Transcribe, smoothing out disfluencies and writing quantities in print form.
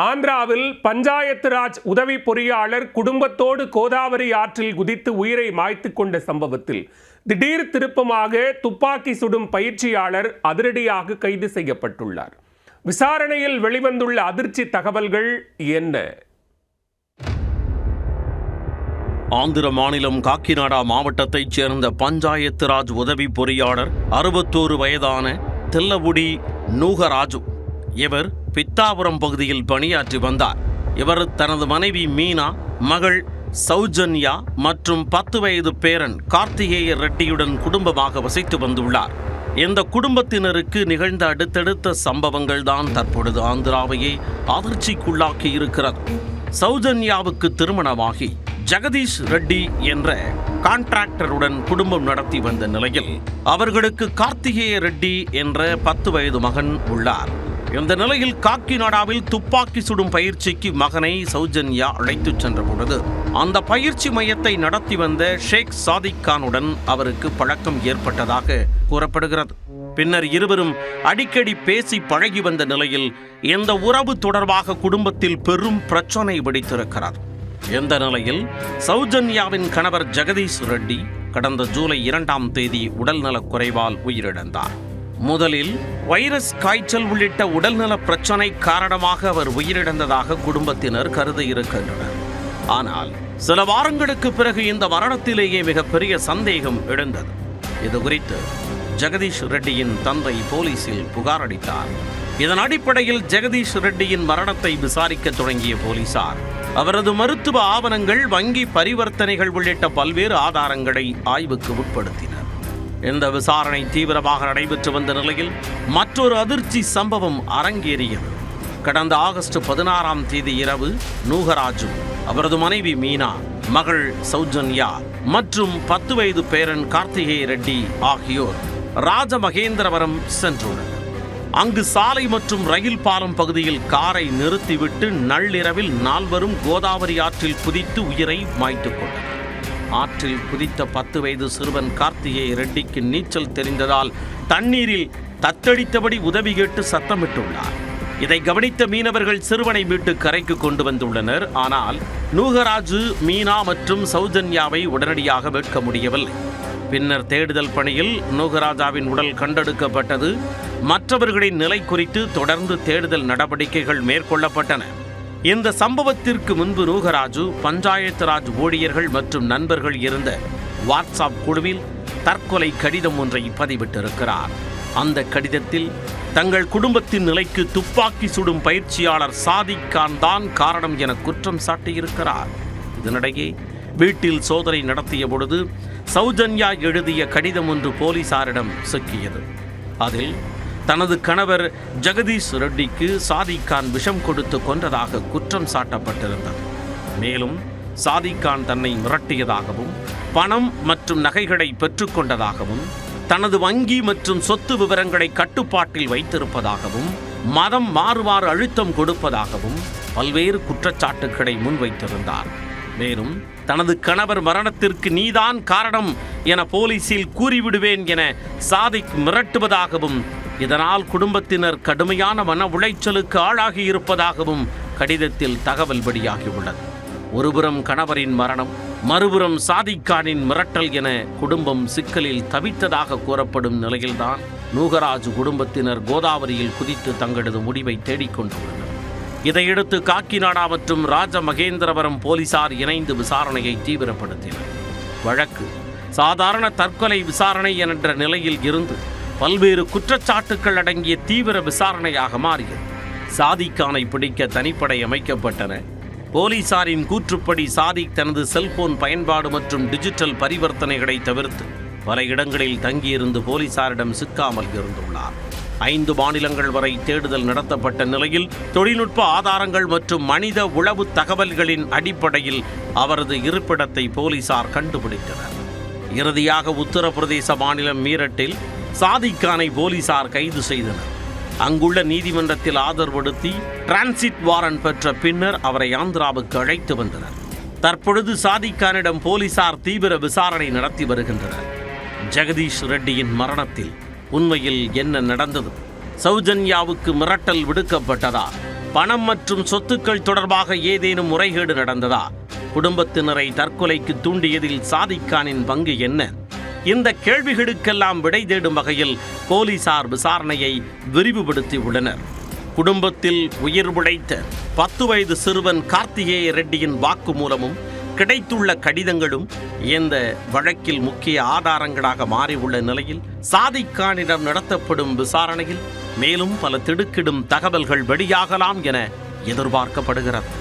ஆந்திராவில் பஞ்சாயத்து ராஜ் உதவி பொறியாளர் குடும்பத்தோடு கோதாவரி ஆற்றில் குதித்து உயிரை மாய்த்து கொண்ட சம்பவத்தில் திடீர் திருப்பமாக துப்பாக்கி சுடும் பயிற்சியாளர் அதிரடியாக கைது செய்யப்பட்டுள்ளார். விசாரணையில் வெளிவந்துள்ள அதிர்ச்சி தகவல்கள் என்ன? ஆந்திர மாநிலம் காக்கிநாடா மாவட்டத்தைச் சேர்ந்த பஞ்சாயத்து ராஜ் உதவி பொறியாளர் 61 வயதான தெல்லவுடி நூகராஜு. இவர் பித்தாபுரம் பகுதியில் பணியாற்றி வந்தார். இவர் தனது மனைவி மீனா, மகள் சௌஜன்யா மற்றும் 10 வயது பேரன் கார்த்திகேய ரெட்டியுடன் குடும்பமாக வசித்து வந்துள்ளார். இந்த குடும்பத்தினருக்கு நிகழ்ந்த அடுத்தடுத்த சம்பவங்கள் தான் தற்பொழுது ஆந்திராவையே அதிர்ச்சிக்குள்ளாக்கி இருக்கிறது. சௌஜன்யாவுக்கு திருமணமாகி ஜெகதீஷ் ரெட்டி என்ற கான்ட்ராக்டருடன் குடும்பம் நடத்தி வந்த நிலையில் அவர்களுக்கு கார்த்திகேய ரெட்டி என்ற 10 வயது மகன் உள்ளார். இந்த நிலையில் காக்கிநாடாவில் துப்பாக்கி சுடும் பயிற்சிக்கு மகனை சௌஜன்யா அழைத்துச் சென்ற பொழுது அந்த பயிற்சி மையத்தை நடத்தி வந்த ஷேக் சாதிக் கானுடன் அவருக்கு பழக்கம் ஏற்பட்டதாக கூறப்படுகிறது. பின்னர் இருவரும் அடிக்கடி பேசி பழகி வந்த நிலையில் இந்த உறவு தொடர்பாக குடும்பத்தில் பெரும் பிரச்சனை வெடித்திருக்கிறது. இந்த நிலையில் சௌஜன்யாவின் கணவர் ஜெகதீஷ் ரெட்டி கடந்த ஜூலை 2ஆம் தேதி உடல்நலக் குறைவால் உயிரிழந்தார். முதலில் வைரஸ் காய்ச்சல் உள்ளிட்ட உடல்நல பிரச்சனை காரணமாக அவர் உயிரிழந்ததாக குடும்பத்தினர் கருதி இருக்கின்றனர். ஆனால் சில வாரங்களுக்கு பிறகு இந்த மரணத்திலேயே மிகப்பெரிய சந்தேகம் எழுந்தது. இது குறித்து ஜெகதீஷ் ரெட்டியின் தந்தை போலீசில் புகார் அளித்தார். இதன் அடிப்படையில் ஜெகதீஷ் ரெட்டியின் மரணத்தை விசாரிக்க தொடங்கிய போலீசார் அவரது மருத்துவ ஆவணங்கள், வங்கி பரிவர்த்தனைகள் உள்ளிட்ட பல்வேறு ஆதாரங்களை ஆய்வுக்கு உட்படுத்தினர். இந்த விசாரணை தீவிரமாக நடைபெற்று வந்த நிலையில் மற்றொரு அதிர்ச்சி சம்பவம் அரங்கேறியது. கடந்த ஆகஸ்ட் 16ஆம் தேதி இரவு நூகராஜு, அவரது மனைவி மீனா, மகள் சௌஜன்யா மற்றும் 10 வயது பேரன் கார்த்திகேய ரெட்டி ஆகியோர் ராஜமகேந்திரவரம் சென்றுள்ளனர். அங்கு சாலை மற்றும் ரயில் பாலம் பகுதியில் காரை நிறுத்திவிட்டு நள்ளிரவில் 4 கோதாவரி ஆற்றில் குதித்து உயிரை மாய்த்துக் கொண்டனர். ஆற்றில் குதித்த 10 வயது சிறுவன் கார்த்திகேய ரெட்டிக்கு நீச்சல் தெரிந்ததால் தண்ணீரில் தத்தளித்தபடி உதவி கேட்டு சத்தமிட்டுள்ளார். இதை கவனித்த மீனவர்கள் சிறுவனை மீட்டு கரைக்கு கொண்டு வந்துள்ளனர். ஆனால் நூகராஜு, மீனா மற்றும் சௌஜன்யாவை உடனடியாக மீட்க முடியவில்லை. பின்னர் தேடுதல் பணியில் நூகராஜாவின் உடல் கண்டெடுக்கப்பட்டது. மற்றவர்களின் நிலை குறித்து தொடர்ந்து தேடுதல் நடவடிக்கைகள் மேற்கொள்ளப்பட்டன. இந்த சம்பவத்திற்கு முன்பு நூகராஜு பஞ்சாயத்து ராஜ் ஊழியர்கள் மற்றும் நண்பர்கள் இருந்த வாட்ஸ்அப் குழுவில் தற்கொலை கடிதம் ஒன்றை பதிவிட்டிருக்கிறார். அந்த கடிதத்தில் தங்கள் குடும்பத்தின் நிலைக்கு துப்பாக்கி சுடும் பயிற்சியாளர் சாதிக் கான் தான் காரணம் என குற்றம் சாட்டியிருக்கிறார். இதனிடையே வீட்டில் சோதனை நடத்திய பொழுது சௌஜன்யா எழுதிய கடிதம் ஒன்று போலீசாரிடம் சிக்கியது. அதில் தனது கணவர் ஜெகதீஷ் ரெட்டிக்கு சாதிக் கான் விஷம் கொடுத்து கொன்றதாக குற்றம் சாட்டப்பட்டிருந்தது. மேலும் சாதிக் கான் தன்னை மிரட்டியதாகவும், பணம் மற்றும் நகைகளை பெற்றுக்கொண்டதாகவும், தனது வங்கி மற்றும் சொத்து விவரங்களை கட்டுப்பாட்டில் வைத்திருப்பதாகவும், மதம் மாறுமாறு அழுத்தம் கொடுப்பதாகவும் பல்வேறு குற்றச்சாட்டுக்களை முன்வைத்திருந்தார். மேலும் தனது கணவர் மரணத்திற்கு நீதான் காரணம் என போலீசில் கூறிவிடுவேன் என சாதிக் மிரட்டுவதாகவும், இதனால் குடும்பத்தினர் கடுமையான மன உளைச்சலுக்கு ஆளாகி இருப்பதாகவும் கடிதத்தில் தகவல் வெளியாகியுள்ளது. ஒருபுறம் கணவரின் மரணம், மறுபுறம் சாதிக் கானின் மிரட்டல் என குடும்பம் சிக்கலில் தவித்ததாக கூறப்படும் நிலையில்தான் நூகராஜு குடும்பத்தினர் கோதாவரியில் குதித்து தங்களது முடிவை தேடிக்கொண்டுள்ளனர். இதையடுத்து காக்கிநாடா மற்றும் ராஜமகேந்திரவரம் போலீசார் இணைந்து விசாரணையை தீவிரப்படுத்தினர். வழக்கு சாதாரண தற்கொலை விசாரணை என்ற நிலையில் இருந்து பல்வேறு குற்றச்சாட்டுக்கள் அடங்கிய தீவிர விசாரணையாக மாறியது. சாதிக் கானை பிடிக்க தனிப்படை அமைக்கப்பட்டன. போலீசாரின் கூற்றுப்படி சாதிக் தனது செல்போன் பயன்பாடு மற்றும் டிஜிட்டல் பரிவர்த்தனைகளை தவிர்த்து பல இடங்களில் தங்கியிருந்து போலீசாரிடம் சிக்காமல் இருந்துள்ளார். 5 மாநிலங்கள் வரை தேடுதல் நடத்தப்பட்ட நிலையில் தொழில்நுட்ப ஆதாரங்கள் மற்றும் மனித உளவு தகவல்களின் அடிப்படையில் அவரது இருப்பிடத்தை போலீசார் கண்டுபிடித்தனர். இறுதியாக உத்தரப்பிரதேச மாநிலம் மீரட்டில் சாதிக் கானை போலீசார் கைது செய்தனர். அங்குள்ள நீதிமன்றத்தில் ஆஜர்படுத்தி டிரான்சிட் வாரண்ட் பெற்ற பின்னர் அவரை ஆந்திராவுக்கு அழைத்து வந்தனர். தற்பொழுது சாதிக் கானிடம் போலீசார் தீவிர விசாரணை நடத்தி வருகின்றனர். ஜெகதீஷ் ரெட்டியின் மரணத்தில் உண்மையில் என்ன நடந்தது? சௌஜன்யாவுக்கு மிரட்டல் விடுக்கப்பட்டதா? பணம் மற்றும் சொத்துக்கள் தொடர்பாக ஏதேனும் முறைகேடு நடந்ததா? குடும்பத்தினரை தற்கொலைக்கு தூண்டியதில் சாதிக்கானின் பங்கு என்ன? இந்த கேள்விகளுக்கெல்லாம் விடை தேடும் வகையில் போலீசார் விசாரணையை விரிவுபடுத்தி உள்ளனர். குடும்பத்தில் உயிர் உழைத்த 10 வயது சிறுவன் கார்த்திகேய ரெட்டியின் வாக்குமூலமும் கிடைத்துள்ள கடிதங்களும் இந்த வழக்கில் முக்கிய ஆதாரங்களாக மாறியுள்ள நிலையில் சாதிக்கானிடம் நடத்தப்படும் விசாரணையில் மேலும் பல திடுக்கிடும் தகவல்கள் வெளியாகலாம் என எதிர்பார்க்கப்படுகிறது.